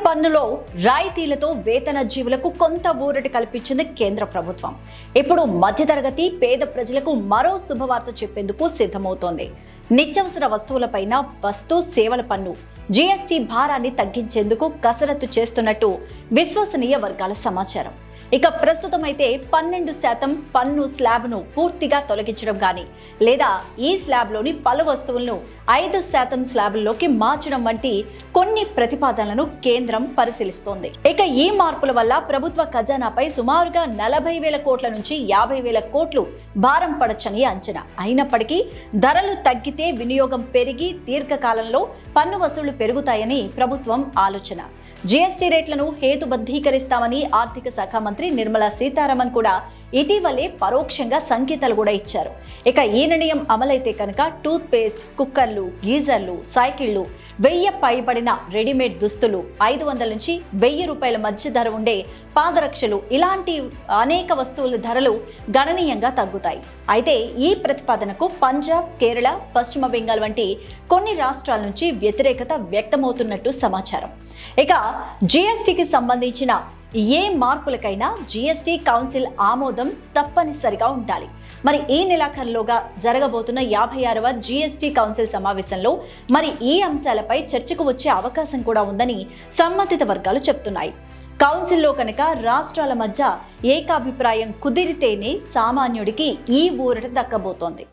పన్నులో రాయితీలతో వేతన జీవులకు కొంత ఊరట కల్పించింది కేంద్ర ప్రభుత్వం. ఇప్పుడు మధ్యతరగతి పేద ప్రజలకు మరో శుభవార్త చెప్పేందుకు సిద్ధమవుతోంది. నిత్యావసర వస్తువులపైన వస్తు సేవల పన్ను జీఎస్టీ భారాన్ని తగ్గించేందుకు కసరత్తు చేస్తున్నట్టు విశ్వసనీయ వర్గాల సమాచారం. ఇక ప్రస్తుతం అయితే 12% పన్ను స్లాబ్ను పూర్తిగా తొలగించడం కానీ లేదా ఈ స్లాబ్లోని పలు వస్తువులను 5% స్లాబ్లోకి మార్చడం వంటి కొన్ని ప్రతిపాదనలను కేంద్రం పరిశీలిస్తోంది. ఇక ఈ మార్పుల వల్ల ప్రభుత్వ ఖజానాపై సుమారుగా 40,000 కోట్ల నుంచి 50,000 కోట్లు భారం పడొచ్చని అంచనా. అయినప్పటికీ ధరలు తగ్గితే వినియోగం పెరిగి దీర్ఘకాలంలో పన్ను వసూళ్లు పెరుగుతాయని ప్రభుత్వం ఆలోచన. జీఎస్టీ రేట్లను హేతుబద్ధీకరిస్తామని ఆర్థిక శాఖ మంత్రి నిర్మలా సీతారామన్ కూడా ఇటీవలే పరోక్షంగా సంకేతాలు కూడా ఇచ్చారు. ఇక ఈ నిర్ణయం అమలైతే కనుక టూత్ పేస్ట్, కుక్కర్లు, గీజర్లు, సైకిళ్లు, 1000 పైబడిన రెడీమేడ్ దుస్తులు, 500 నుంచి 1000 రూపాయల మధ్య ధర ఉండే పాదరక్షలు ఇలాంటి అనేక వస్తువుల ధరలు గణనీయంగా తగ్గుతాయి. అయితే ఈ ప్రతిపాదనకు పంజాబ్, కేరళ, పశ్చిమ బెంగాల్ వంటి కొన్ని రాష్ట్రాల నుంచి వ్యతిరేకత వ్యక్తమవుతున్నట్టు సమాచారం. ఇక జీఎస్టీకి సంబంధించిన ఏ మార్పులకైనా జీఎస్టీ కౌన్సిల్ ఆమోదం తప్పనిసరిగా ఉండాలి. మరి ఈ నెలాఖరులోగా జరగబోతున్న 56వ జీఎస్టీ కౌన్సిల్ సమావేశంలో మరి ఈ అంశాలపై చర్చకు వచ్చే అవకాశం కూడా ఉందని సంబంధిత వర్గాలు చెప్తున్నాయి. కౌన్సిల్లో కనుక రాష్ట్రాల మధ్య ఏకాభిప్రాయం కుదిరితేనే సామాన్యుడికి ఈ ఊరట దక్కబోతోంది.